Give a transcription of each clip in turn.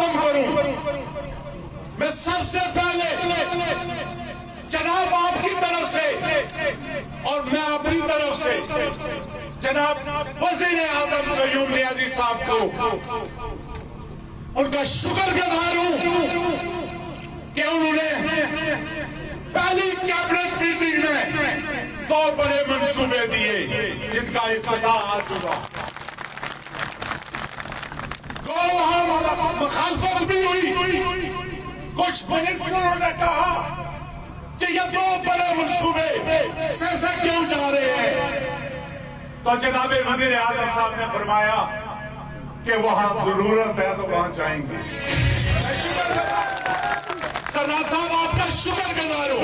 ختم کروں، میں سب سے پہلے جناب آپ کی طرف سے اور میں اپنی طرف سے جناب وزیر اعظم قیوم نیازی صاحب کو ان کا شکر گزار ہوں کہ انہوں نے پہلی کیبنٹ میٹنگ میں 2 بڑے منصوبے دیے جن کا افتتاح آج ہوا۔ وہاں مخالفت بھی ہوئی، کچھ منسٹروں نے کہا کہ یہ 2 بڑے منصوبے سے کیوں جا رہے ہیں، تو جناب وزیر اعظم صاحب نے فرمایا کہ وہاں ضرورت ہے تو وہاں جائیں گے۔ سردار صاحب آپ کا شکر گزار ہوں،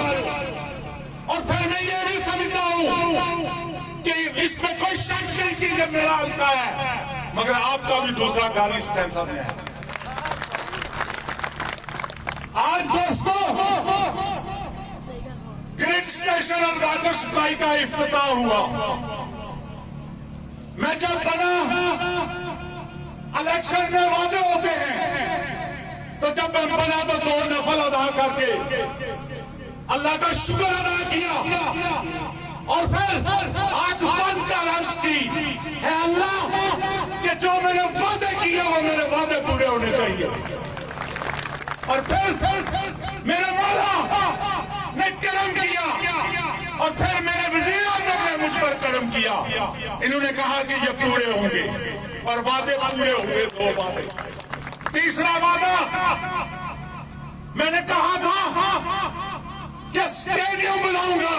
اور پھر میں یہ بھی سمجھتا ہوں کہ اس میں کوئی شک نہیں کہ یہ میرا حلقہ ہے، مگر آپ کا بھی دوسرا گاڑی سینسر ہے۔ آج دوستو گریڈ اسٹیشن اور واٹر سپلائی کا افتتاح ہوا۔ میں جب بنا، الیکشن میں وعدے ہوتے ہیں، تو جب میں بنا تو 2 نفل ادا کر کے اللہ کا شکر ادا کیا، اور پھر آنکھ بند کر عرض کی، اے اللہ کہ جو میں نے وعدے کیے وہ میرے وعدے پورے ہونے چاہیے۔ اور پھر میرے مولا نے کرم کیا، اور پھر میرے وزیر اعظم نے مجھ پر کرم کیا، انہوں نے کہا کہ یہ پورے ہوں گے، اور وعدے پورے ہوئے 2 وعدے۔ تیسرا وعدہ میں نے کہا تھا کہ اسٹیڈیم بناؤں گا،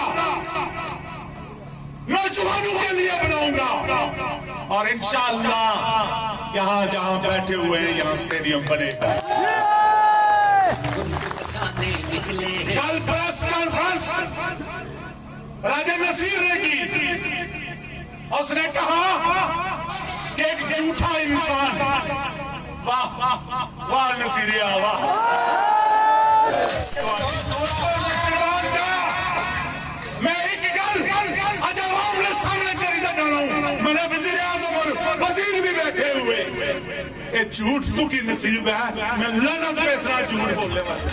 نوجوانوں کے لیے بناؤں گا، اور انشاءاللہ یہاں جہاں بیٹھے ہوئے ہیں یہاں اسٹیڈیم بنے گا۔ کل پریس کانفرنس راجہ نصیر نے کی، اس نے کہا کہ ایک جھوٹا انسان، واہ واہ نصیریہ واہ، میں ایک گل آج عوام نے سامنے کری جا رہا ہوں، میں نے وزیر اعظم اور وزیر بھی بیٹھے ہوئے، اے جھوٹ تو کی نصیب ہے، میں لعنت پہ اس طرح جھوٹ بولنے والا۔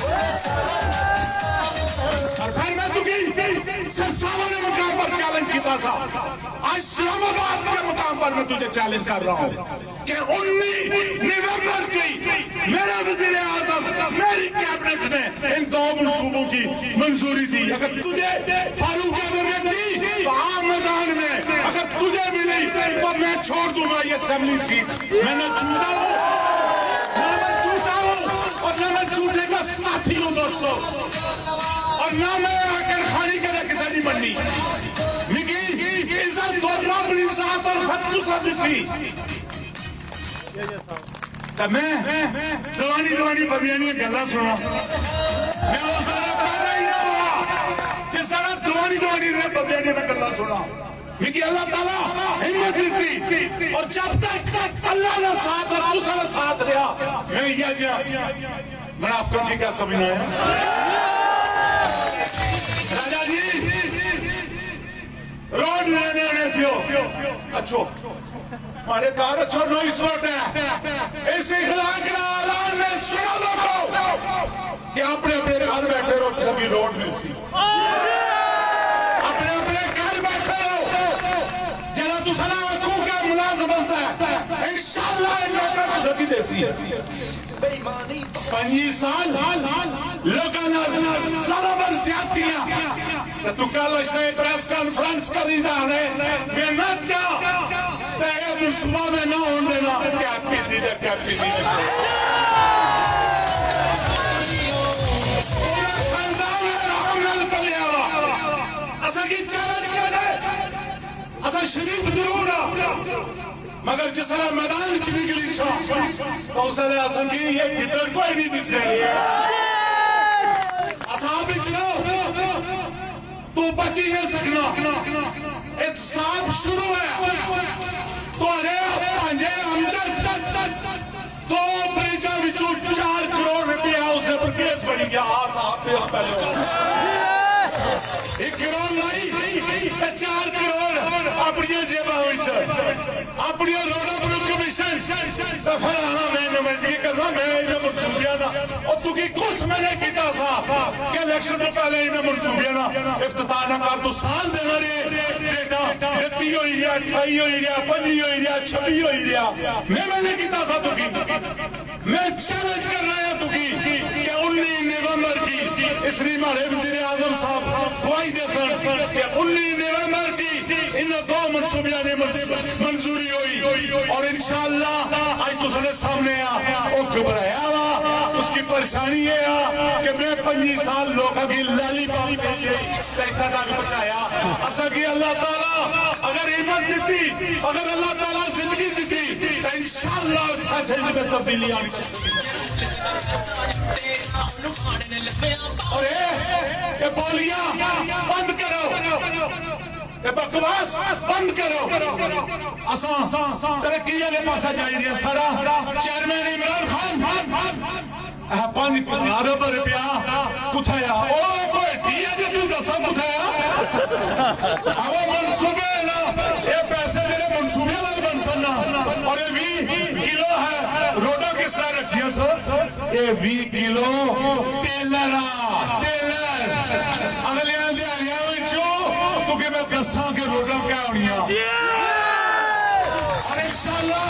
اور پھر میں تو کی سرساوہ نے مقام پر چیلنج کیتا تھا، آج اسلام آباد کے مقام پر میں تجھے چیلنج کر رہا ہوں کہ 19 نومبر کی میرا وزیر اعظم میری کیبنٹ نے ان 2 منصوبوں کی منظوری دی۔ اگر تجھے فاروق اعظم دی تو عام میدان میں، اگر تجھے ملی تو میں چھوڑ دوں گا یہ اسمبلی سیٹ۔ میں نہ جھوٹا ہوں اور نہ میں جھوٹے کا ساتھی ہوں دوستو، اور نہ میں آکر خانی کے لئے کسے نہیں بننی۔ مکی عزت و رب العزت اور خطو سب تھی، تو میں دوانی ببیانی گلہ سنا، میں اس طرح پیدا ہی نہ ہوا جس طرح دوانی ببیانی میں گلہ سنا۔ مکی اللہ تعالیٰ ہمت دیتی، اور جب تک اللہ نے ساتھ اور دوسرا نے ساتھ رہا، میں یہ جا منافقت جی کیا سمجھنا ہے؟ راجہ جی روڈ لینے آنے سے ہو اچھو ہمارے کار اچھو نو اس وقت ہے، اس اخلاق کا اعلان میں سنا لوگوں کہ اپنے گھر بیٹھے روڈ سبھی روڈ مل سی، اپنے گھر بیٹھے ہو جنہاں تو سنا آنکھوں کا ملازم بنتا ہے، انشاءاللہ انہوں کا سکی دیسی ہے۔ 5 سال لوگانا سرابر زیادتیاں تو کل اس نے پریس کانفرنس کری دا ہے، میں نہ چاہ تیگہ دن صبح میں نہ ہون دینا کیپی دیدے پورا خاندان ہے رحم نہ نکل آوا، اصل کی چیلنج کیا جائے، اصل شریف ضرور ہے، مگر جس طرح میدان چلی گلی شاہ تو اسے دے اصل کی یہ بھیتر کوئی نہیں دس گئی ہے۔ اصحاب اجلو تو بچی نہیں سکنا، اتصاب شروع ہے تو انہیں پانجے امجد تو بریجہ وچو 4 کروڑ روپیہ اسے پر کیس بڑی گیا، صاحب سے اختر 1 کروڑ لائی 4 کروڑ اپنی جیبہ ہوئی چھے، اپنی روڈہ بلو کمیشن سفر آنا میں نمائندگی کر رہا، میں کیونکہ کچھ میں نے کیتا سا کہ الیکشن تو پہلے ہی میں منصوبے نا افتتاح نہ کر تو سال دینا رہے ڈیٹا 30 ہوئی رہا 28 ہوئی رہا 25 ہوئی رہا 26 ہوئی رہا میں نے کیتا سا تو کی میں چیلنج کر رہا ہے تو کی کہ 19 نومبر کی اس لیے ہمارے وزیر اعظم صاحب خواہی دے سن کہ 19 نومبر کی ان دو منصوبیاں نے منظوری ہوئی اور انشاءاللہ آج تو سنے سامنے وہ گھبرایا ہوا اس کی پریشانی ہے کہ میں 25 سال لوگوں کی لالی پاپ کریے سیدہ تک بچایا ایسا کہ اللہ تعالیٰ اگر ایمان دیتی اگر اللہ تعالیٰ زندگی دیتی تو انشاءاللہ سیسے میں تبدیلی آنی اور یہ بولیاں بند کرو بکواس بند کرو ترقی والے پاسا جائی رہا سارا چیئرمین عمران خان 5 ارب روپیہ کتھایا او کوئی ٹھیک ہے جو دسا کتھایا وہ منصوبے نا یہ پیسے میرے منصوبے لگ بن سننا اور یہ 20 کلو ہے روڈا کس طرح رکھی ہے سر یہ 20 کلو ٹیلر اگلے دیاریاں وچوں کیونکہ میں گساں کے روڈا کیا ہونی اور انشاءاللہ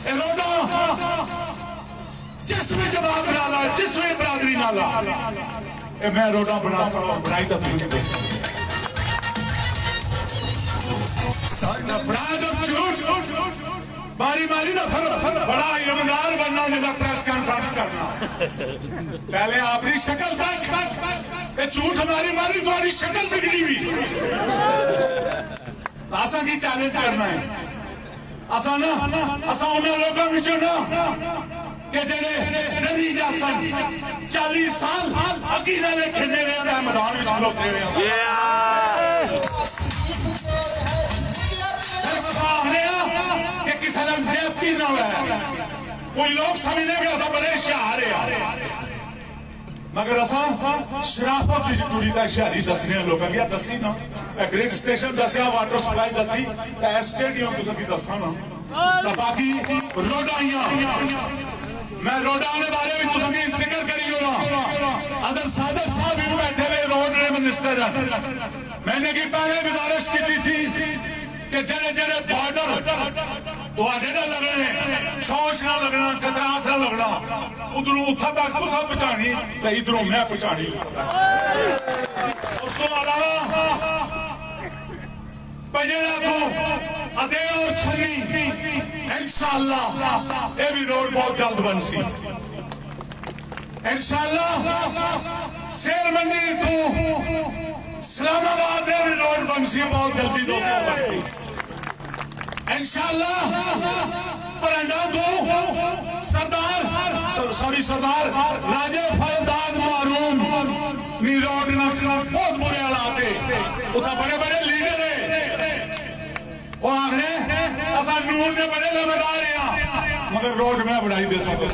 اے روڈا جس میں جواب ڈالا جس میں برادری ڈالا اے میں روڈا بنائی تھا تمہیں دے سکتا باری باری نہ بڑا ایماندار بننا جب پریس کانفرنس کرنا پہلے اپنی شکل تک یہ جھوٹ ہماری ماری تمہاری شکل بگڑی ہوئی آسان کی چیلنج کرنا ہے آسان انہیں لوگوں میں جو نا کہ جنہیں ندی جاسن 40 سال عقیدہ نے کھنے رہے ہیں میدان میں چلو دے رہے ہیں کہ کسی نے زیادتی نہ ہوئے کوئی لوگ سمجھنے کہ ایسا بڑے شہر ہے مگر اساں شرافت کی جتوری تا شہری دسنے لوگاں گیا دسی نا گریڈ سٹیشن دسیا واٹر سپلائی دسی تا اسٹیڈیم کو سکی دسا نا تا باقی روڈائیاں میں روڈانے بارے میں تو سکی ذکر کری ہو رہا حضرت صادق صاحب بھی بیٹھے ہوئے روڈ رے منسٹر میں نے کی پہلے گزارش کی تھی کہ جنے جنے بارڈر تو آنے نہ لگنے شوش نہ لگنا کتراس نہ لگنا ادھروں اتھا تک کسا پچانی تو ادھروں میں پچانی اس کو علاوہ پجیرہ تو ادھے اور چھنی انشاءاللہ یہ بھی روڈ بہت جلد بن سی انشاءاللہ سیر منڈی تو اسلام آباد یہ بھی روڈ بن سی بہت جلدی دوستوں بن سی انشاءاللہ پرنڈا تو سردار راجہ فیضان معروم نی روڈ نہ بہت بڑے علاقے اتنا بڑے بڑے لیڈر ہیں وہ آگرے ایسا نور نے بڑے لمدار ہیں مگر روڈ میں بڑھائی دے سکتے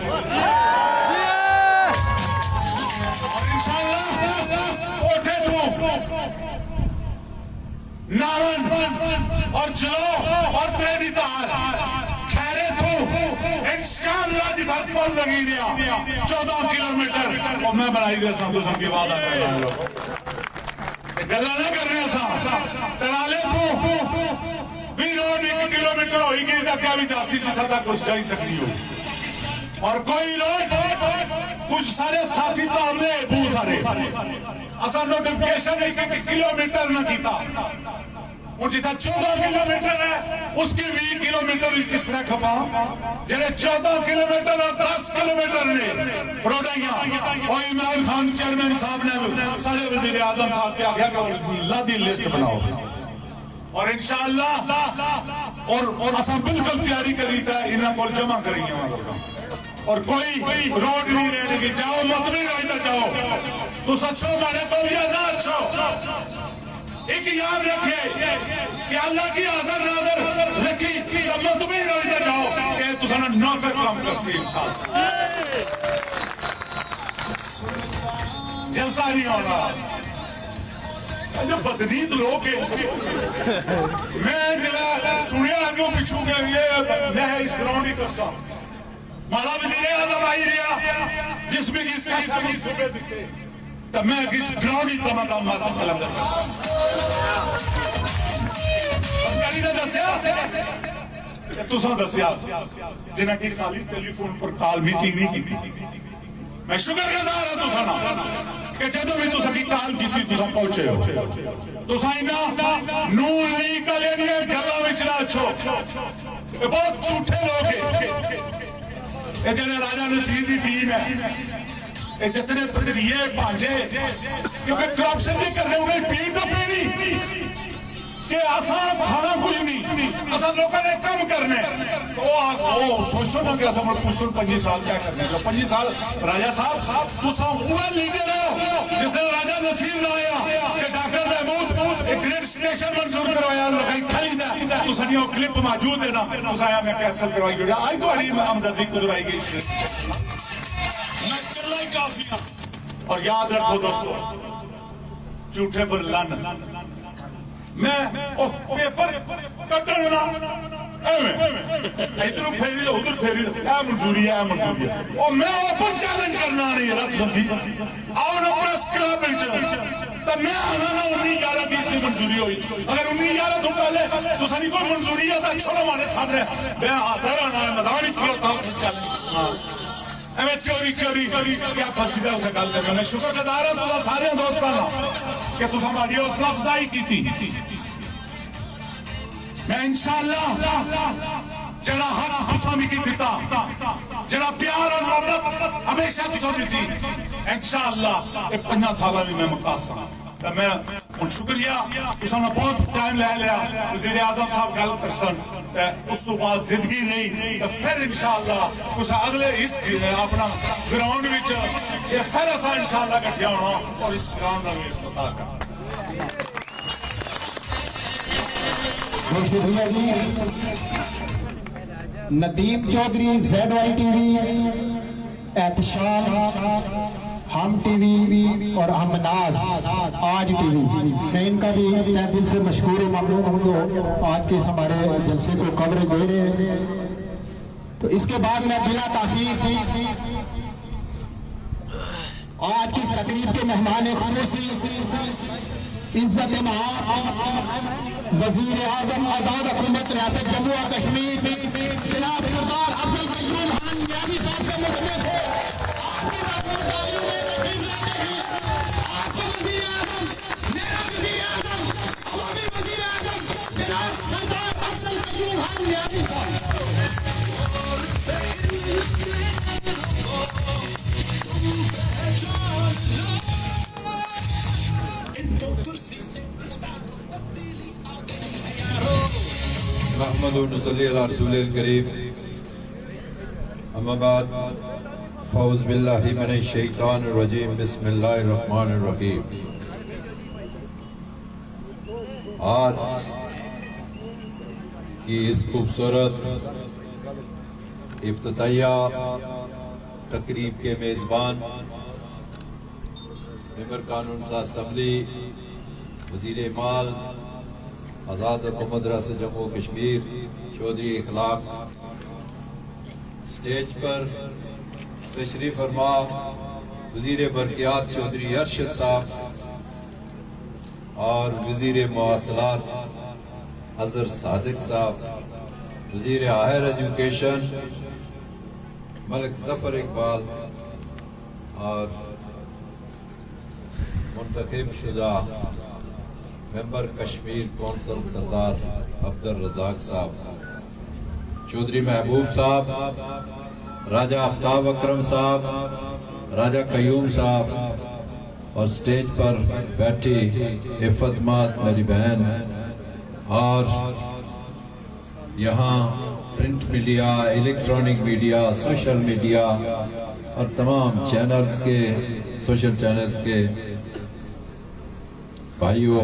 اور انشاءاللہ اوٹھے تو نارن اور جلو اور پریڈی دار کھیرے تو انشاءاللہ جتھا پل لگی دیا 14 کلومیٹر اور میں بنائی دے سکتے سن کی وعدہ کر رہا ہوں گلہ نہ کر رہے سا ترالے تو بھی روڈ 1 کلومیٹر ہوئی گئی تھا کیا بھی جاسی جتھا تک کچھ جائی سکتی ہو اور کوئی لوگ کچھ سارے ساتھی پاہمیں بہت سارے اسا نوٹیفکیشن ہے کہ کلومیٹر نہ کیتا اور جتا 14 کلومیٹر ہے اس کی 20 کلومیٹر کس طرح کھپا جنہیں 14 کلومیٹر اور 10 کلومیٹر نے روڈائیاں اور عمران خان چیئرمین صاحب نے سارے وزیر اعظم صاحب کے آگیا کہ لادی لسٹ بناؤ اور انشاءاللہ اور اسا بالکل تیاری کری تھا انہاں کو جمع کریں گے اور کوئی روڈ نہیں رہنے کی جاؤ مطمئن رہتا جاؤ تو سچو مانے تو یا نہ اچھو ایک یاد رکھے کہ اللہ کی حضر ناظر رکھی کہ مطمئن رہتا جاؤ کہ تو سنہ نافذ کام کرسی انشاءاللہ جلسہ نہیں ہونا جو بدنید لوگ ہیں میں جلا سنیا آگے پیچھوں گے یہ میں اس گراؤنڈ ہی کرسا مالا وزیر اعظم آئی رہا جس میں کس سے صبح دیتے تو میں کس گراؤنڈی تمام ماسم کلندر کاری نے دسیا تو ساں دسیا جنہ کی خالی ٹیلی فون پر کال میٹنگ نہیں کی میں شکر گزار ہوں تو سانا کہ جدو بھی تو سکی کال کی تھی تو ساں پہنچے ہو تو سائنہ نون لیگ کا لینے گھرہ وچنا چھو یہ بہت چھوٹے لوگ ہیں یہ جنہیں راجہ نصیر کی ٹیم ہے یہ جتنے پدریے پانچے کیونکہ کرپشن نہیں کر رہے انہیں ٹیم تو پیری کہ آسان کھانا کچھ نہیں آسان لوگوں نے کم کرنے وہ سوچو نا کہ آسان پوچھو 25 سال کیا کرنے جو 25 سال راجہ صاحب تو سام اوہ لیڈر ہو جس نے راجہ نصیر لایا کہ ڈاکٹر محمود ایک گریڈ سٹیشن منظور کروایا لگائی کھلی دا تو سنیوں کلپ موجود ہے نا تو سایا میں کیسل کروائی گئی آئی تو علی آمدردی قدر آئی گئی میں کرلائی کافی اور یاد رکھو دوستو جھوٹے پر لن میں پیپر کٹن بنا ادھر پھیری دو ادھر پھیری دو اے منظوری ہے اور میں اوپن چیلنج کرنا نہیں رب سنگی آؤ نا پریس کلاب بلچے تو میں آنا نا 19-11-20 سے منظوری ہوئی اگر 19-11 تو پہلے تو سنی کوئی منظوری ہے تو چھوڑا مانے سامنے میں آزر آنا ہے مدانی پھڑا تھا چیلنج میں چوری کیا پسیدہ اسے گل لگا میں شکر گزار ہوں تو سارے دوستانا کہ تو ہماری حوصلہ افزائی کی تھی میں انشاءاللہ جڑا ہر حسامی کی دیتا جڑا پیار اور محبت ہمیشہ تو سو دیتی انشاءاللہ 50 سالہ بھی میں مقاصد تو میں ان شکریہ اس نے بہت ٹائم لے لیا وزیر اعظم صاحب گل کرسن اس تو بعد زندگی نہیں تو پھر انشاءاللہ اس اگلے اس اپنا گراؤنڈ وچ یہ پھر ایسا انشاءاللہ کٹھیا ہونا اور اس گراؤنڈ میں افتتاح کرنا شکریہ جی ندیم چودھری ZY TV احتشام ہم ٹی وی اور ہم ناز آج ٹی وی میں ان کا بھی تہ دل سے مشکور و ممنون ہوں جو آج کے ہمارے جلسے کو کوریج دے رہے ہیں تو اس کے بعد میں بلا تاخیر آج کی تقریب کے مہمان خصوصی عزت مآب وزیر اعظم آزاد حکومت ریاست جموں اور کشمیر جناب سردار عبدالقیوم خان نیازی صاحب کے مقدمے سے محمد صلی اللہ رسول الکریم اما بعد فوز باللہ من الشیطان الرجیم بسم اللہ الرحمن الرحیم آج کی اس خوبصورت افتتاحیہ تقریب کے میزبان ممبر قانون ساز اسمبلی وزیر مال آزاد حکومت ریاست جموں کشمیر چودھری اخلاق سٹیج پر تشریف فرما وزیر برقیات چودھری ارشد صاحب اور وزیر مواصلات اظہر صادق صاحب وزیر ہائر ایجوکیشن ملک ظفر اقبال اور منتخب شدہ ممبر کشمیر کونسل سردار عبدالرزاق صاحب چودھری محبوب صاحب راجہ آفتاب اکرم صاحب راجہ قیوم صاحب اور سٹیج پر بیٹھی عفت مات میری بہن اور یہاں print media electronic media social media اور تمام چینلز کے سوشل چینلز کے بھائیوں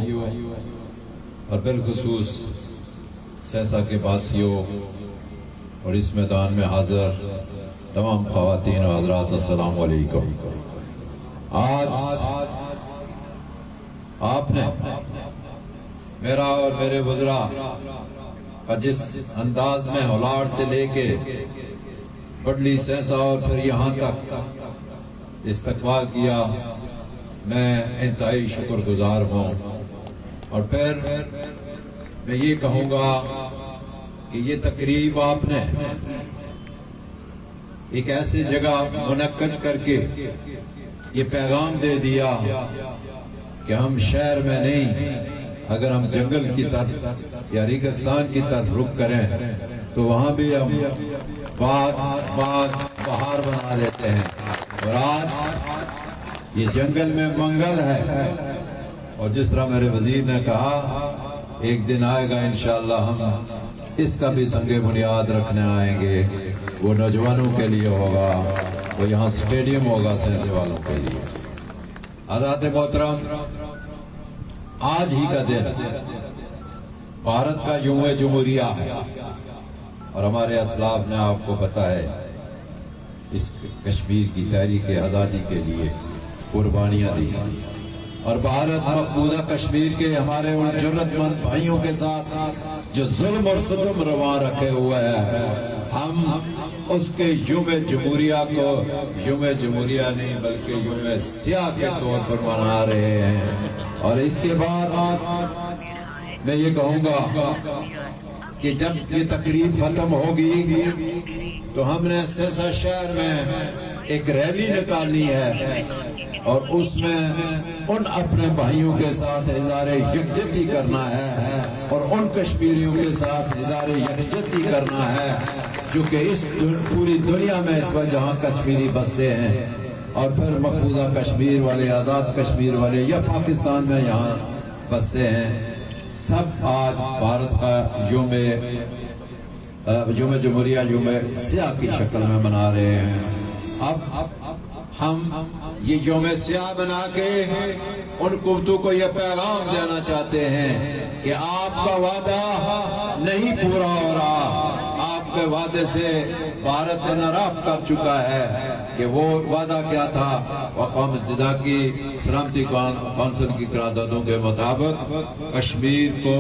اور بالخصوص سیسا کے باسیوں اور اس میدان میں حاضر تمام خواتین و حضرات السلام علیکم آج آپ نے میرا اور میرے وزراء کا جس انداز میں ہولار سے لے کے بڑلی سہسا اور پھر یہاں تک استقبال کیا، میں انتہائی شکر گزار ہوں۔ اور پھر میں یہ کہوں گا کہ یہ تقریب آپ نے ایک ایسی جگہ منعقد کر کے یہ پیغام دے دیا کہ ہم شہر میں نہیں، اگر ہم جنگل کی طرف یا ریگستان کی طرف رخ کریں تو وہاں بھی ہم بہار بنا دیتے ہیں۔ اور آج یہ جنگل میں منگل ہے، اور جس طرح میرے وزیر نے کہا ایک دن آئے گا انشاءاللہ ہم اس کا بھی سنگ بنیاد رکھنے آئیں گے، وہ نوجوانوں کے لیے ہوگا، وہ یہاں سٹیڈیم ہوگا سہسے والوں کے لیے۔ حضرات محترم، آج ہی کا دن بھارت کا یوم جمہوریہ ہے، اور ہمارے اسلاف نے آپ کو پتہ ہے اس کشمیر کی تحریک آزادی کے لیے قربانیاں دی، اور بھارت مقبوضہ کشمیر کے ہمارے ان جرت مند بھائیوں کے ساتھ جو ظلم اور ستم رواں رکھے ہوئے ہیں، ہم اس کے یوم جمہوریہ کو یوم جمہوریہ نہیں بلکہ یوم سیاہ کے طور پر منا رہے ہیں۔ اور اس کے بعد میں یہ کہوں گا کہ جب یہ تقریب ختم ہوگی تو ہم نے سہسا شہر میں ایک ریلی نکالنی ہے، اور اس میں ان اپنے بھائیوں کے ساتھ اظہار یکجہتی کرنا ہے، اور ان کشمیریوں کے ساتھ اظہار یکجہتی کرنا ہے جو کہ اس پوری دنیا میں اس وقت جہاں کشمیری بستے ہیں، اور پھر مقبوضہ کشمیر والے، آزاد کشمیر والے یا پاکستان میں یہاں بستے ہیں، سب آج بھارت کا یوم جمہوریہ یوم سیاہ کی شکل میں منا رہے ہیں۔ اب ہم یہ یوم سیاہ بنا کے ان قوتوں کو یہ پیغام دینا چاہتے ہیں کہ آپ کا وعدہ نہیں پورا ہو رہا، آپ کے وعدے سے بھارت انحراف کر چکا ہے کہ وہ وعدہ کیا تھا، اقوام متحدہ کی سلامتی کونسل کی قراردادوں کے مطابق کشمیر کو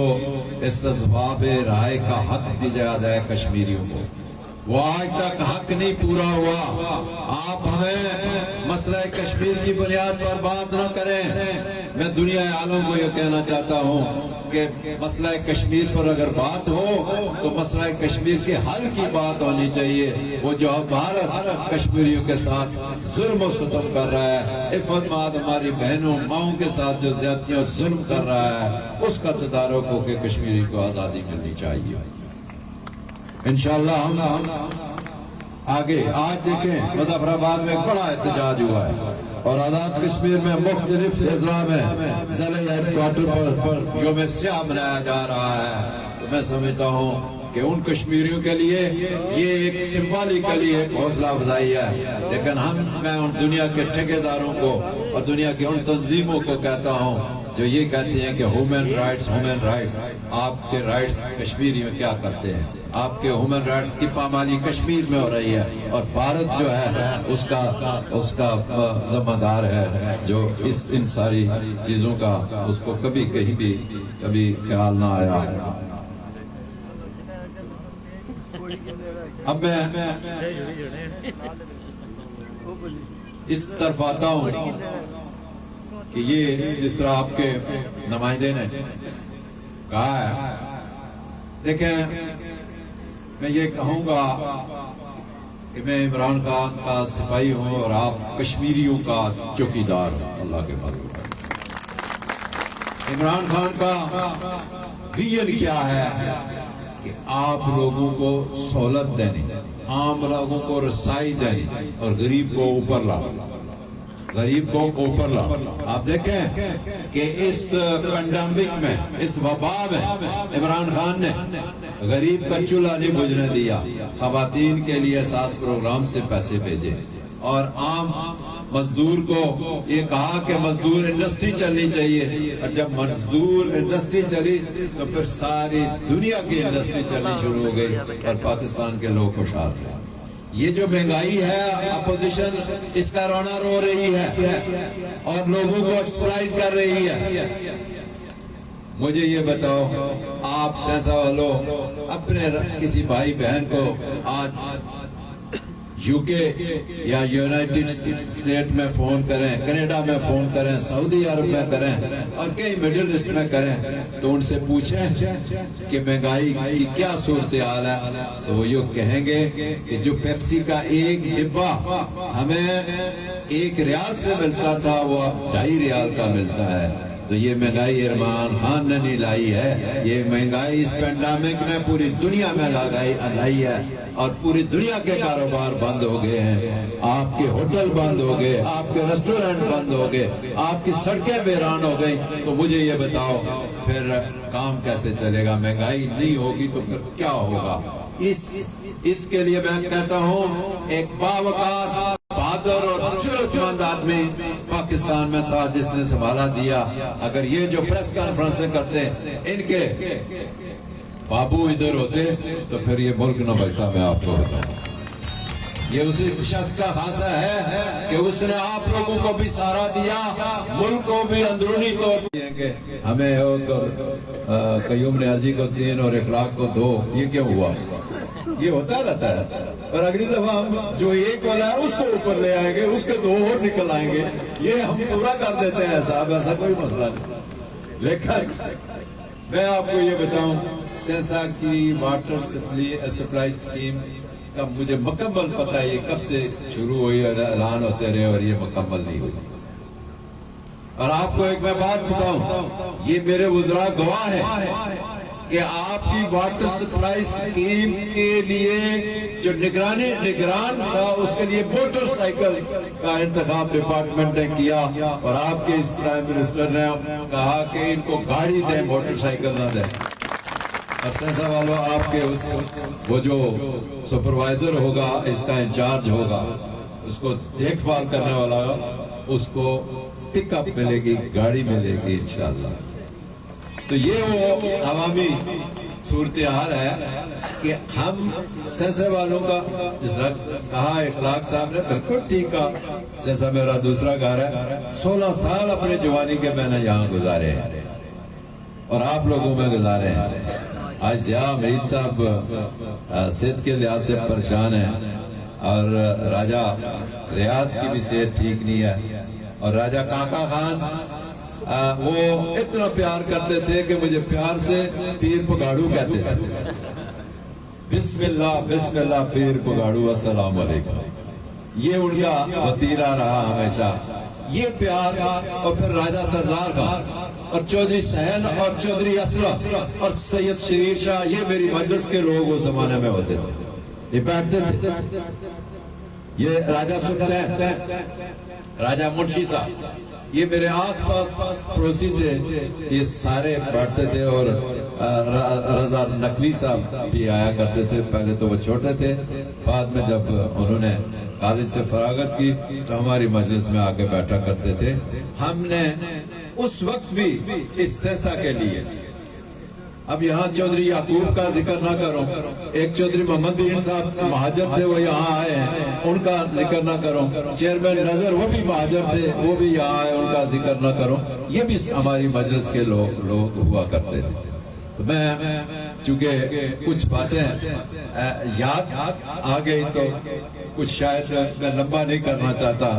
استصواب رائے کا حق دیا جائے کشمیریوں کو، وہ آج تک حق نہیں پورا ہوا۔ آپ ہمیں مسئلہ کشمیر کی بنیاد پر بات نہ کریں، میں دنیا عالم کو یہ کہنا چاہتا ہوں کہ مسئلہ کشمیر پر اگر بات ہو تو مسئلہ کشمیر کے حل کی بات ہونی چاہیے۔ وہ جو بھارت کشمیریوں کے ساتھ ظلم و ستم کر رہا ہے، عفت ماد ہماری بہنوں ماؤں کے ساتھ جو زیادتیاں اور ظلم کر رہا ہے، اس کا تدارک ہو کہ کشمیری کو آزادی ملنی چاہیے۔ انشاءاللہ ہم آگے آج دیکھیں مظفر آباد میں بڑا احتجاج ہوا ہے، اور آزاد کشمیر میں مختلف اضلاع میں ضلع ہیڈ کوارٹر پر یوم سیاہ منایا جا رہا ہے۔ تو میں سمجھتا ہوں کہ ان کشمیریوں کے لیے یہ ایک سمبالیکلی ایک حوصلہ افزائی ہے، لیکن میں ان دنیا کے ٹھیکیداروں کو اور دنیا کی ان تنظیموں کو کہتا ہوں جو یہ کہتے ہیں کہ ہیومن رائٹس، آپ کے رائٹس کشمیری میں کیا کرتے ہیں؟ آپ کے ہیومن رائٹس کی پامالی کشمیر میں ہو رہی ہے، اور بھارت جو ہے اس کا ذمہ دار ہے جو ان ساری چیزوں کا اس کو کبھی خیال نہ آیا۔ اب میں اس طرف آتا ہوں کہ یہ جس طرح آپ کے نمائندے نے کہا ہے، دیکھیں میں یہ کہوں گا کہ میں عمران خان کا سپاہی ہوں اور آپ کشمیریوں کا چوکیدار ہوں اللہ کے فضل سے۔ عمران خان کا ویژن کیا ہے کہ آپ لوگوں کو سہولت دینی، عام لوگوں کو رسائی دینی، اور غریب کو اوپر لا۔ آپ دیکھیں کہ اس پینڈیمک میں، اس وبا میں عمران خان نے غریب کا چولہا نہیں بجھنے دیا، خواتین کے لیے ساز پروگرام سے پیسے بھیجے، اور عام مزدور کو یہ کہا کہ مزدور انڈسٹری چلنی چاہیے، اور جب مزدور انڈسٹری چلی تو پھر ساری دنیا کی انڈسٹری چلنی شروع ہو گئی، اور پاکستان کے لوگ خوشحال رہے۔ یہ جو مہنگائی ہے، اپوزیشن اس کا رونا رو رہی ہے اور لوگوں کو ایکسپلائٹ کر رہی ہے۔ مجھے یہ بتاؤ، آپ سہسا والوں اپنے کسی بھائی بہن کو آج UK یا یونائٹڈ اسٹیٹ میں فون کریں، کینیڈا میں فون کریں، سعودی عرب میں کریں اور کئی مڈل ایسٹ میں کریں تو ان سے پوچھیں کہ مہنگائی کی کیا صورتحال ہے، تو وہ یہ کہیں گے کہ جو پیپسی کا ایک ڈبہ ہمیں 1 ریال سے ملتا تھا وہ اب 2.5 ریال کا ملتا ہے۔ تو یہ مہنگائی عمران خان نے نہیں لائی ہے، یہ مہنگائی اس پینڈیمک نے پوری دنیا میں لائی ہے، اور پوری دنیا کے کاروبار بند ہو گئے ہیں، آپ کے ہوٹل بند ہو گئے، آپ کے ریسٹورنٹ بند ہو گئے، آپ کی سڑکیں ویران ہو گئی۔ تو مجھے یہ بتاؤ پھر کام کیسے چلے گا؟ مہنگائی نہیں ہوگی تو پھر کیا ہوگا؟ اس کے لیے میں کہتا ہوں ایک باوقار، بہادر اور جرأتمند آدمی پاکستان میں تھا جس نے سنبھالا دیا۔ اگر یہ جو پریس کانفرنسیں کرتے ان کے بابو ادھر ہوتے تو پھر یہ ملک نہ بچتا، میں آپ کو بتاؤں۔ یہ اسی شخص کا خاصہ ہے کہ اس نے آپ لوگوں کو بھی سہارا دیا، ملک کو بھی اندرونی طور پر کہ ہمیں ایک اور قیوم نیازی کو 3 اور اخلاق کو 2، یہ کیوں ہوا؟ یہ ہوتا رہتا ہے، اور اگلی دفعہ ہم جو 1 والا ہے اس کو اوپر لے آئیں گے، اس کے 2 اور نکل آئیں گے، یہ ہم پورا کر دیتے ہیں صاحب، ایسا کوئی مسئلہ نہیں۔ لیکن میں آپ کو یہ بتاؤں، سینسا کی واٹر سپلائی سکیم کا مجھے مکمل پتہ ہے یہ کب سے شروع ہوئی اور اعلان ہوتے رہے اور یہ مکمل نہیں ہوئی۔ اور آپ کو ایک میں بات بتاؤں، یہ میرے وزراء گواہ ہیں کہ آپ کی واٹر سپلائی سکیم کے لیے جو نگران تھا اس کے لیے موٹر سائیکل کا انتخاب ڈپارٹمنٹ نے کیا، اور آپ کے اس پرائم منسٹر نے کہا کہ ان کو گاڑی دیں، موٹر سائیکل نہ دیں۔ اور سینسا والوں، آپ کے وہ جو سپروائزر ہوگا، اس کا انچارج ہوگا، اس کو دیکھ بھال کرنے والا، اس کو پک اپ ملے گی، گاڑی ملے گی انشاءاللہ۔ تو یہ وہ عوامی صورتحال ہے کہ ہم سینسا والوں کا، جس طرح کہا اخلاق صاحب نے، بالکل ٹھیک کہا، سینسا میرا دوسرا گھر ہے، 16 سال اپنے جوانی کے میں نے یہاں گزارے ہیں اور آپ لوگوں میں گزارے ہیں۔ آج ضیاء امید صاحب صحت کے لحاظ سے پریشان ہیں، اور راجہ ریاض کی بھی صحت ٹھیک نہیں ہے، اور راجہ کاکا خان وہ اتنا پیار کرتے تھے کہ مجھے پیار سے پیر پگاڑو کہتے تھے۔ بسم اللہ پیر پگاڑو، السلام علیکم، یہ ان کا وتیرہ رہا ہمیشہ، یہ پیار۔ اور پھر راجہ سردار خان اور چودھری سہیل اور چودھری اسرف اور سید شریر شاہ، یہ میری مجلس کے لوگ اس زمانے میں ہوتے تھے، یہ بیٹھتے تھے۔ یہ راجہ سلطان، راجہ منشی صاحب، یہ میرے آس پاس پڑوسی تھے، یہ سارے بیٹھتے تھے۔ اور رضا نقوی صاحب بھی آیا کرتے تھے، پہلے تو وہ چھوٹے تھے، بعد میں جب انہوں نے کالج سے فراغت کی تو ہماری مجلس میں آ کے بیٹھا کرتے تھے۔ ہم نے اس وقت بھی اس سینسا کے لیے، اب یہاں چودھری یعقوب کا ذکر نہ کروں، ایک چودھری محمد دین صاحب مہاجر تھے، وہ یہاں آئے ہیں، ان کا ذکر نہ کروں، چیئرمین نظر وہ بھی مہاجر تھے، وہ بھی یہاں آئے، ان کا ذکر نہ کروں، یہ بھی ہماری مجلس کے لوگ ہوا کرتے تھے۔ تو میں چونکہ کچھ باتیں یاد آ گئی تو کچھ شاید میں لمبا نہیں کرنا چاہتا،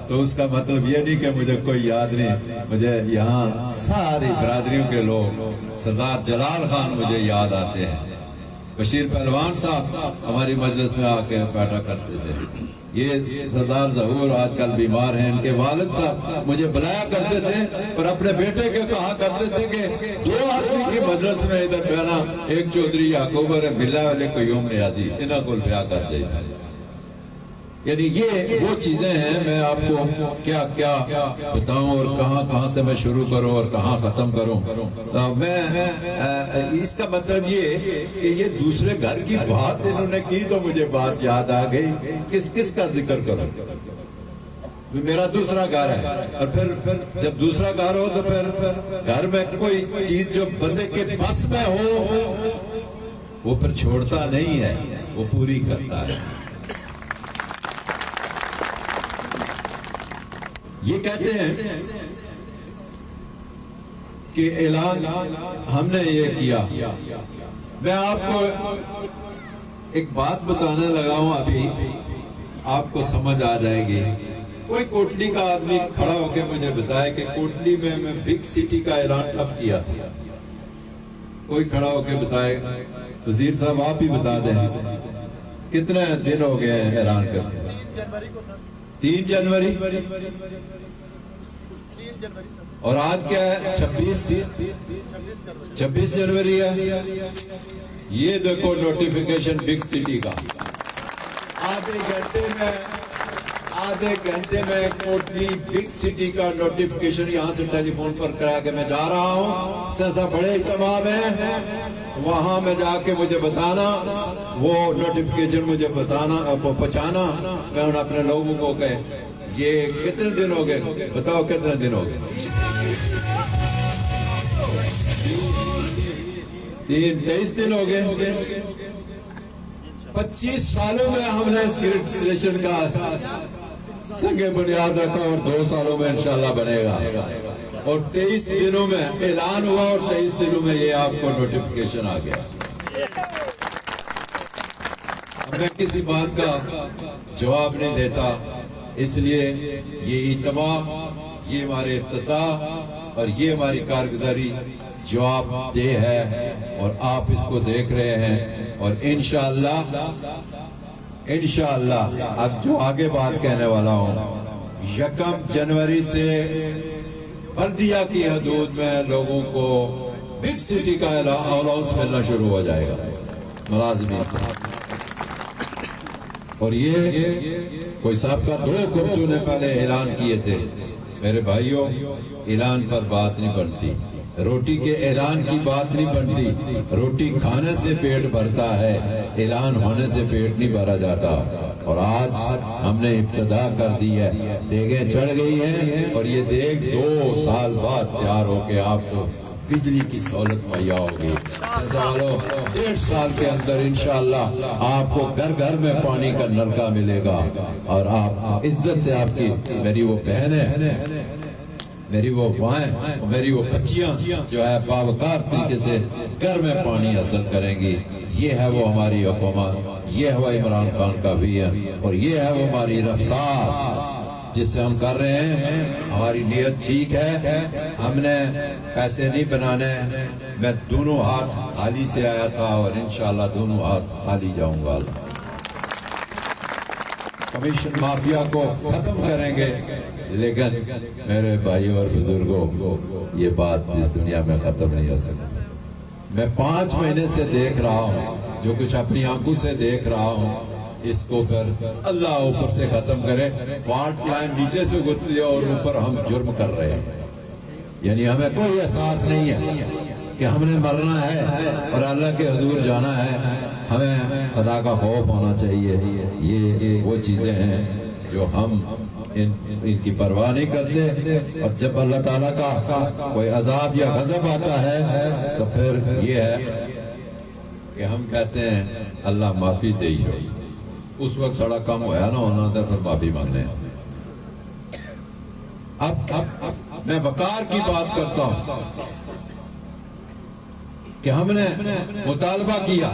تو اس کا مطلب یہ نہیں کہ مجھے کوئی یاد نہیں، مجھے یہاں ساری برادریوں کے لوگ، سردار جلال خان مجھے یاد آتے ہیں، بشیر پہلوان صاحب ہماری مجلس میں آ کے بیٹھا کرتے تھے، یہ سردار ظہور آج کل بیمار ہیں، ان کے والد صاحب مجھے بلایا کرتے تھے اور اپنے بیٹے کے کہا کرتے تھے کہ 2 آدمی کی مجلس میں ادھر بیانا، ایک چودھری یعقوب اور ملا والے قیوم نیازی، انہاں کو بیاہ کر جائے۔ یعنی یہ وہ چیزیں ہیں، میں آپ کو کیا بتاؤں اور کہاں سے میں شروع کروں اور کہاں ختم کروں۔ میں اس کا مطلب یہ کہ یہ دوسرے گھر کی بات انہوں نے کی تو مجھے بات یاد آ گئی، کس کا ذکر کروں؟ میرا دوسرا گھر ہے، اور پھر جب دوسرا گھر ہو تو پھر گھر میں کوئی چیز جو بندے کے بس میں ہو وہ پھر چھوڑتا نہیں ہے، وہ پوری کرتا ہے۔ یہ کہتے ہیں کہ اعلان ہم نے یہ کیا۔ میں آپ کو ایک بات بتانے لگا ہوں ابھی آپ کو سمجھ آ جائے گی. کوئی کوٹلی کا آدمی کھڑا ہو کے مجھے بتائے کہ کوٹلی میں بگ سٹی کا اعلان کب کیا تھا. کوئی کھڑا ہو کے بتائے. وزیر صاحب آپ ہی بتا دیں کتنے دن ہو گئے ہیں اعلان کرتے؟ 3 جنوری. اور آج کیا ہے؟ 26 جنوری ہے. یہ دیکھو نوٹیفیکیشن بگ سٹی کا. آدھے گھنٹے میں کوٹلی بگ سٹی کا نوٹیفیکیشن یہاں سے ٹیلی فون پر کرا کے میں جا رہا ہوں. سیسا بڑے اہتمام ہے وہاں میں جا کے مجھے بتانا وہ نوٹیفیکیشن مجھے بتانا پہنچانا. میں انہیں اپنے لوگوں کو کہے یہ کتنے دن ہو گئے بتاؤ کتنے دن ہو گئے؟ 23 دن ہو گئے. 25 سالوں میں ہم نے اس گریڈ اسٹیشن کا سنگ بنیاد رکھا اور 2 سالوں میں انشاءاللہ بنے گا. اور 23 دنوں میں اعلان ہوا اور 23 دنوں میں یہ آپ کو نوٹیفیکیشن آ گیا. میں کسی بات کا جواب نہیں دیتا اس لیے یہ اجتماع یہ ہمارے افتتاح اور یہ ہماری کارگزاری جواب دہ ہے اور آپ اس کو دیکھ رہے ہیں. اور انشاءاللہ اب جو آگے بات کہنے والا ہوں 1 جنوری سے بلدیہ کی حدود میں لوگوں کو بگ سٹی کا الاؤنس ملنا شروع ہو جائے گا ملازمین. اور یہ کوئی صاحب کا 2 کمپنیوں نے پہلے اعلان کیے تھے. میرے بھائیوں اعلان پر بات نہیں بنتی. روٹی کے اعلان کی بات نہیں بنتی. روٹی کھانے سے پیٹ بھرتا ہے اعلان ہونے سے پیٹ نہیں بھرا جاتا. اور آج ہم نے ابتدا کر دی ہے. دیگیں چڑھ گئی ہیں اور یہ دیگ 2 سال بعد تیار ہو کے آپ کو بجلی کی سہولت مہیا ہوگی. 1.5 سال کے اندر انشاءاللہ آپ کو گھر گھر میں پانی کا نلکا ملے گا. اور آپ عزت سے آپ کی میری وہ بہنیں میری وہ مائیں میری وہ بچیاں جو ہے باوقار طریقے سے گھر میں پانی حاصل کریں گی. یہ ہے وہ ہماری حکومت. یہ ہے وہ عمران خان کا ویژن اور یہ ہے وہ ہماری رفتار جس سے ہم کر رہے ہیں. ہماری نیت ٹھیک ہے. ہم نے پیسے نہیں بنانے. میں دونوں ہاتھ خالی سے آیا تھا اور انشاءاللہ دونوں ہاتھ خالی جاؤں گا. کمیشن مافیا کو ختم کریں گے لیکن میرے بھائیوں اور بزرگوں یہ بات اس دنیا میں ختم نہیں ہو سکتی. میں 5 مہینے سے دیکھ رہا ہوں جو کچھ اپنی آنکھوں سے دیکھ رہا ہوں اس کو پھر اللہ اوپر سے ختم کرے. فالٹ لائن نیچے سے گزری اور اوپر ہم جرم کر رہے ہیں. یعنی ہمیں کوئی احساس نہیں ہے کہ ہم نے مرنا ہے اور اللہ کے حضور جانا ہے. ہمیں خدا کا خوف ہونا چاہیے. یہ وہ چیزیں ہیں جو ہم ان کی پرواہ نہیں کرتے. اور جب اللہ تعالیٰ کا کوئی عذاب یا غضب آتا ہے تو پھر یہ ہے کہ ہم کہتے ہیں اللہ معافی دے ہی. اس وقت سڑا کم ہوا نہ ہونا تھا پھر معافی مانگنے. اب میں وقار کی بات کرتا ہوں کہ ہم نے مطالبہ کیا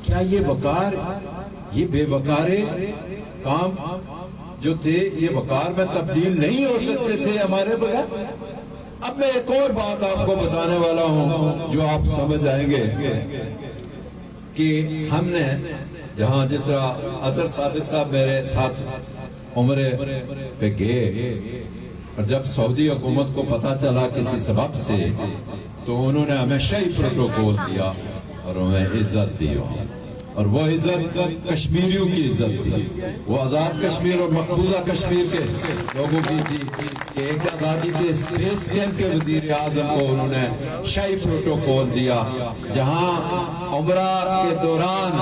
کیا یہ وقار یہ بے وقارے کام جو تھے یہ وقار میں تبدیل نہیں ہو سکتے تھے ہمارے بغیر. اب میں ایک اور بات آپ کو بتانے والا ہوں جو آپ سمجھ آئیں گے کہ ہم نے جہاں جس طرح اظہر صادق صاحب میرے ساتھ عمرے پہ گئے اور جب سعودی حکومت کو پتا چلا کسی سبب سے تو انہوں نے ہمیں شہی پروٹوکول دیا اور ہمیں عزت دی. اور وہ عزت کشمیریوں کی عزت تھی. وہ آزاد کشمیر اور مقبوضہ کشمیر کے لوگوں کی تھی کہ ایک آزادی کے اسپیس کیمپ کے وزیر اعظم کو انہوں نے شاہی پروٹوکول دیا جہاں عمرہ کے دوران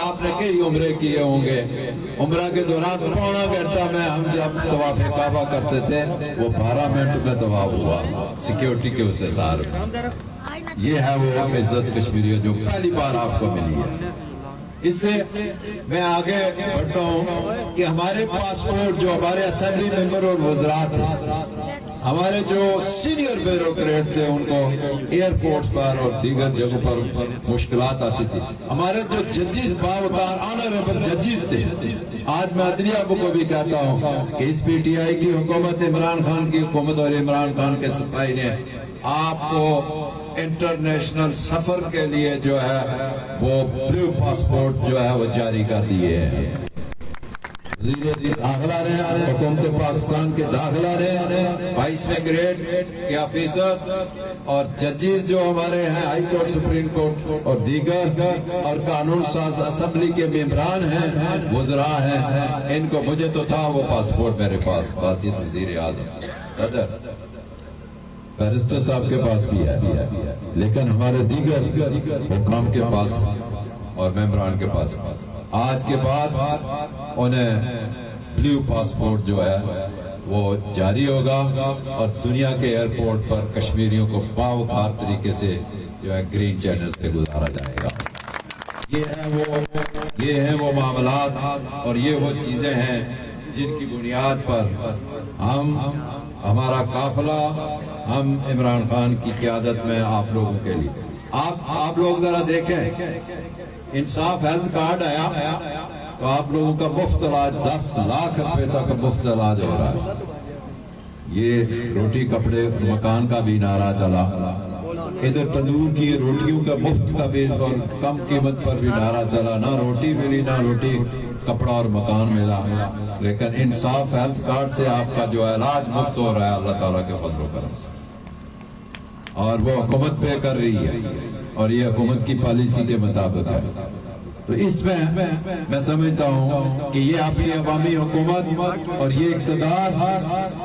آپ نے کئی عمرے کیے ہوں گے. عمرہ کے دوران 1.25 گھنٹہ میں ہم جب طواف کعبہ کرتے تھے وہ 12 منٹ میں طواف ہوا سیکیورٹی کے اس حساب میں. یہ ہے وہ عزت کشمیری جو پہلی بار آپ کو ملی ہے. اس سے میں آگے بڑھتا ہوں کہ ہمارے پاسپورٹ جو ہمارے اسمبلی ممبر اور وزراء تھے ہمارے جو سینئر بیوروکریٹ تھے ان کو ایئرپورٹس پر اور دیگر جگہوں پر مشکلات آتی تھی. ہمارے جو ججز باوقار آنریبل ججز تھے آج میں عدلیہ ابو کو بھی کہتا ہوں کہ اس پی ٹی آئی کی حکومت، عمران خان کی حکومت اور عمران خان کے سپاہی نے آپ کو انٹرنیشنل سفر کے لیے جو ہے وہ بلیو پاسپورٹ جو ہے وہ جاری کر دیے ہیں۔ وزیر داخلہ نے، حکومت پاکستان کے داخلہ نے 22ویں گریڈ کے آفیسر اور ججز جو ہمارے ہیں ہائی کورٹ، سپریم کورٹ اور دیگر اور قانون ساز اسمبلی کے ممبران ہیں، وزراء ہیں، ان کو مجھے تو تھا وہ پاسپورٹ میرے پاس، باسط وزیر اعظم، صدر، بیرسٹر صاحب کے پاس بھی ہے، لیکن ہمارے دیگر حکام کے پاس اور ممبران کے پاس آج کے بعد انہیں بلیو پاسپورٹ جو ہے وہ جاری ہوگا اور دنیا کے ایئرپورٹ پر کشمیریوں کو باوقار طریقے سے جو ہے گرین چینل سے گزارا جائے گا۔ یہ ہیں وہ معاملات اور یہ وہ چیزیں ہیں جن کی بنیاد پر ہمارا قافلہ، ہم عمران خان کی قیادت میں آپ لوگوں کے لیے، آپ لوگ ذرا دیکھیں، انصاف ہیلتھ کارڈ آیا تو آپ لوگوں کا مفت علاج 10 لاکھ روپے تک مفت علاج ہو رہا ہے۔ یہ روٹی کپڑے مکان کا بھی نعرہ چلا، ادھر تندور کی روٹیوں کا مفت کا بھی اور کم قیمت پر بھی نعرہ چلا، نہ روٹی ملی نہ روٹی کپڑا اور مکان ملا، لیکن انصاف ہیلتھ کارڈ سے آپ کا جو علاج مفت ہو رہا ہے اللہ تعالیٰ کے فضل و کرم سے، اور وہ حکومت پے کر رہی ہے اور یہ حکومت کی پالیسی کے مطابق ہے۔ تو اس میں میں سمجھتا ہوں کہ یہ آپ کی عوامی حکومت اور یہ اقتدار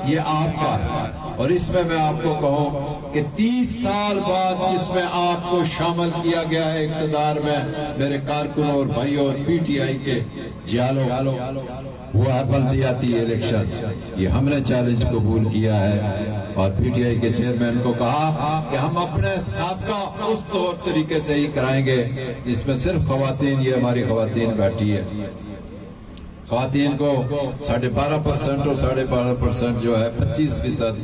یہ آپ کا ہے، اور اس میں آپ کو کہوں کہ 30 سال بعد جس میں آپ کو شامل کیا گیا ہے اقتدار میں، میرے کارکنوں اور بھائیوں اور پی ٹی آئی کے جیالو، وہ ہے بلدیاتی الیکشن۔ یہ ہم نے چیلنج قبول کیا ہے اور پی ٹی آئی کے چیئرمین کو کہا کہ ہم اپنے سابقہ اس طور طریقے سے ہی کرائیں گے جس میں صرف خواتین، یہ ہماری خواتین بیٹھی ہے، خواتین کو 12.5% اور 12.5% جو ہے 25%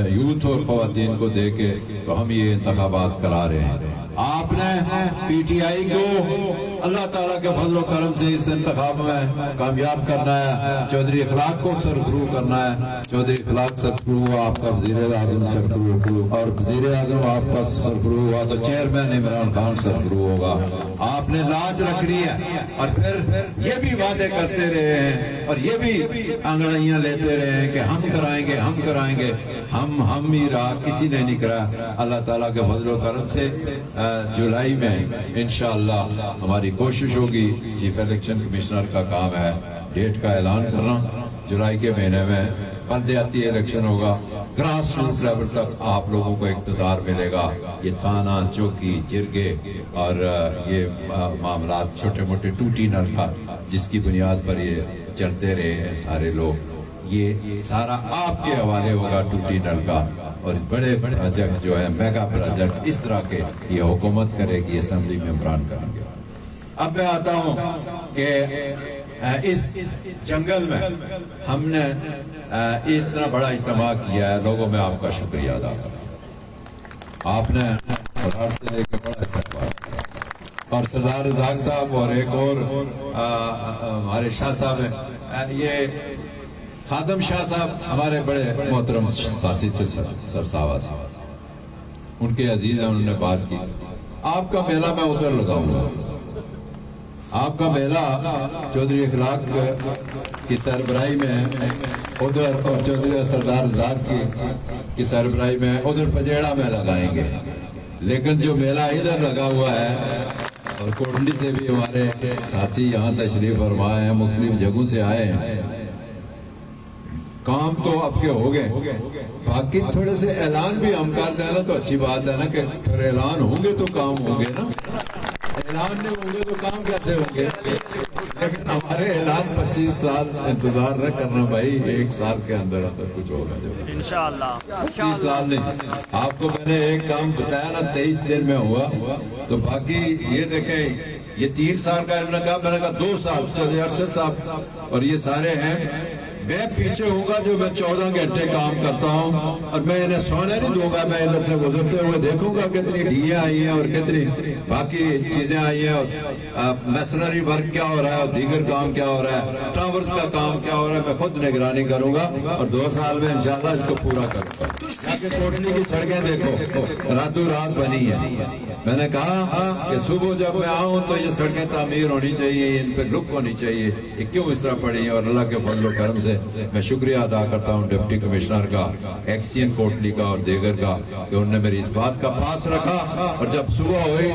یوتھ اور خواتین کو دے کے تو ہم یہ انتخابات کرا رہے ہیں۔ آپ نے پی ٹی آئی کو اللہ تعالیٰ کے فضل و کرم سے اس انتخاب میں کامیاب کرنا ہے، چودھری اخلاق کو سرخرو کرنا ہے، چودھری اخلاق سرخرو ہوا، آپ کا وزیر اعظم سرخرو، اور وزیر اعظم آپ کا سرخرو ہوا تو چیئرمین عمران خان سرخرو ہوگا۔ آپ نے لاج رکھنی ہے اور پھر یہ بھی وعدے کرتے رہے ہیں اور یہ بھی انگڑائیاں لیتے رہے ہیں کہ ہم کرائیں گے، ہم کرائیں گے، ہم ہی رہا، کسی نے نہیں کرا۔ اللہ تعالیٰ کے فضل و کرم سے جولائی میں انشاءاللہ ہماری کوشش ہوگی، چیف الیکشن کمشنر کا کام ہے ڈیٹ کا اعلان کرنا، جولائی کے مہینے میں بلدیاتی الیکشن ہوگا، گراس روٹ لیول تک آپ لوگوں کو اقتدار ملے گا۔ یہ تھانہ، چوکی، جرگے اور یہ معاملات چھوٹے موٹے ٹوٹی نلکا جس کی بنیاد پر یہ چلتے رہے ہیں سارے لوگ، یہ سارا آپ کے حوالے ہوگا ٹوٹی نلکا، اور بڑے پروجیکٹ جو ہے میگا پروجیکٹ اس طرح کے یہ حکومت کرے گی، اسمبلی ممبران کریں گے۔ اب میں آتا ہوں کہ اس جنگل میں ہم نے اتنا بڑا اجتماع کیا ہے، لوگوں میں آپ کا شکریہ ادا کرتا ہوں۔ آپ نے سردار سے لے کے بڑا استقبال کیا، اور سردار رزاق صاحب اور ایک اور ہمارے شاہ صاحب ہیں، یہ خادم شاہ صاحب ہمارے بڑے محترم ساتھی تھے، سرساوا صاحب، ان کے عزیز ہیں، انہوں نے بات کی آپ کا میلہ میں ادھر لگاؤں گا، آپ کا میلہ چودھری اخلاق کی سربراہی میں ادھر، اور چودھری سردار رزاق کی سربراہی میں ادھر پجیڑا میں لگائیں گے، لیکن جو میلہ ادھر لگا ہوا ہے، اور کوٹلی سے بھی ہمارے ساتھی یہاں تشریف فرمائے ہیں، مختلف جگہوں سے آئے ہیں، کام تو اب کے ہو گئے، باقی تھوڑے سے اعلان بھی ہم کر دیں نا تو اچھی بات ہے نا، کہ پھر اعلان ہوں گے تو کام ہوں گے نا، اعلان نہیں ہوں گے تو کام کیسے ہوں گے؟ لیکن ہمارے اعلان 25 سال انتظار نہ کرنا بھائی، 1 سال کے اندر اندر کچھ ہوگا جو انشاءاللہ، 25 سال نہیں۔ آپ کو میں نے ایک کام بتایا نا 23 دن میں ہوا، تو باقی یہ دیکھیں یہ 3 سال کا میں نے کہا 2 سال چودھری ارشد صاحب اور یہ سارے ہیں میں پیچھے ہوں گا جو میں 14 گھنٹے کام کرتا ہوں اور میں انہیں سونے نہیں دوں گا. میں ادھر سے گزرتے ہوئے دیکھوں گا کتنی ڈھیلیاں آئی ہیں اور کتنی باقی چیزیں آئی ہیں, اور میسنری ورک کیا ہو رہا ہے اور دیگر کام کیا ہو رہا ہے, ٹاورز کا کام کیا ہو رہا ہے. میں خود نگرانی کروں گا اور 2 سال میں انشاءاللہ اس کو پورا کروں گا. کوٹلی کی سڑکیں دیکھو راتوں رات بنی ہے. میں نے کہا کہ صبح جب میں آؤں تو یہ سڑکیں تعمیر ہونی چاہیے, ان پہ لک ہونی چاہیے. یہ کیوں اس طرح پڑی ہیں؟ اور اللہ کے فضل و کرم سے میں شکریہ ادا کرتا ہوں ڈپٹی کمشنر کا, ایکسین کوٹلی کا اور دیگر کا, کہ انہوں نے میری اس بات کا پاس رکھا. اور جب صبح ہوئی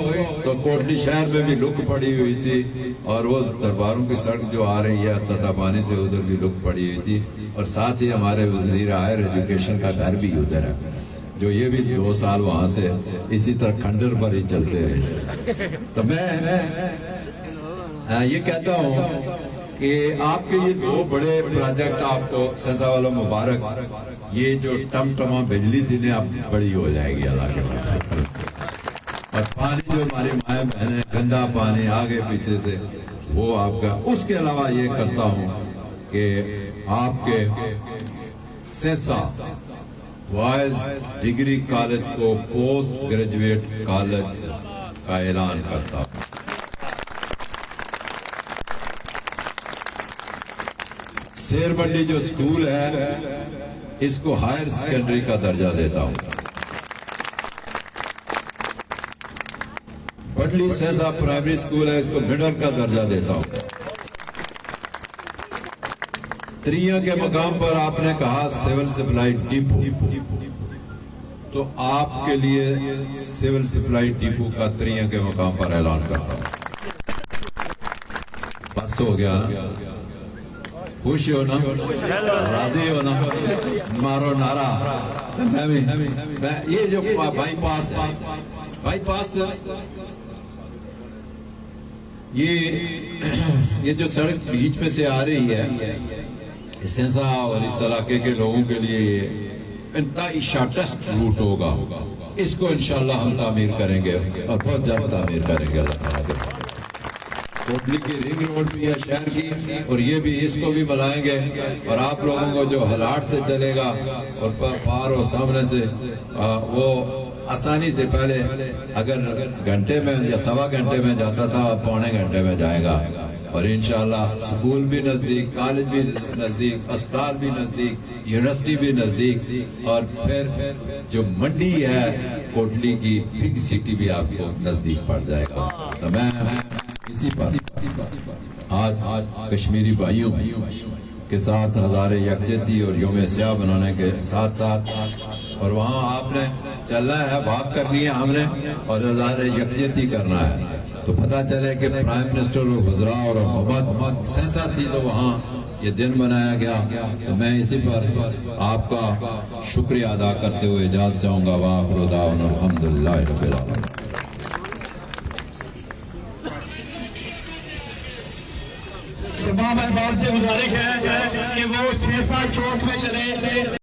تو کوٹلی شہر میں بھی لک پڑی ہوئی تھی, اور وہ درباروں کی سڑک جو آ رہی ہے تتا پانی سے ادھر بھی لک پڑی ہوئی تھی. اور ساتھ ہی ہمارے وزیر ہائر ایجوکیشن کا گھر بھی ادھر ہے, جو یہ بھی 2 سال وہاں سے اسی طرح کھنڈر پر ہی چلتے رہے. تو میں یہ کہتا ہوں کہ آپ کے یہ 2 بڑے پروجیکٹ آپ کو سنسا والوں مبارک. یہ جو ٹم ٹما بجلی تھی نا اب بڑی ہو جائے گی اللہ کے پاس. اور پانی جو ہماری مائیں بہنیں گندا پانی آگے پیچھے سے وہ آپ کا. اس کے علاوہ یہ کرتا ہوں کہ آپ کے سینسا وائز ڈگری کالج کو پوسٹ گریجویٹ کالج کا اعلان کرتا ہوں. سیر منڈی جو سکول ہے اس کو ہائر سیکنڈری کا درجہ دیتا ہوں. بٹلی سیسا پرائمری سکول ہے, اس کو مڈل کا درجہ دیتا ہوں. تریاں کے مقام پر آپ نے کہا سیول سپلائی ڈپو, تو آپ کے لیے سیول سپلائی ڈپو کا تریاں کے مقام پر اعلان کرتا ہوں. بس ہو گیا نا, خوش ہو نا, راضی ہو نا, مارو نعرہ. یہ جو بائی پاس ہے, بائی پاس یہ جو سڑک بیچ میں سے آ رہی ہے سینسا اور اس علاقے کے لوگوں کے لیے یہ انتہائی شارٹسٹ روٹ ہوگا. اس کو انشاءاللہ ہم تعمیر کریں گے اور بہت جلد تعمیر کریں گے اللہ تعالیٰ کے. کوٹلی کی رنگ روڈ بھی ہے شہر کی, اور یہ بھی اس کو بھی بنائیں گے. اور آپ لوگوں کو جو ہلاٹ سے چلے گا اور پار اور سامنے سے وہ آسانی سے, پہلے اگر گھنٹے میں یا سوا گھنٹے میں جاتا تھا, 1.25 گھنٹے میں جائے گا. اور انشاءاللہ سکول بھی نزدیک, کالج بھی نزدیک, اسپتال بھی نزدیک, یونیورسٹی بھی نزدیک, اور پھر جو منڈی ہے کوٹلی کی بگ سٹی بھی آپ کو نزدیک پڑ جائے گا. تو میں اسی پر آج کشمیری بھائیوں کے ساتھ ہزار یکجہتی اور یوم سیاہ بنانے کے ساتھ ساتھ, اور وہاں آپ نے چلنا ہے, بات کرنی ہے ہم نے, اور ہزار یکجہتی کرنا ہے. تو پتہ چلے کہ پرائم منسٹر اور وزراء اور حکومت سینسا تھی تو وہاں یہ دن منایا گیا. تو میں اسی پر آپ کا شکریہ ادا کرتے ہوئے اجازت چاہوں گا. وآخر دعوانا الحمدللہ رب العالمین. امام احباب سے گزارش ہے کہ وہ سینسا چوک میں چلے.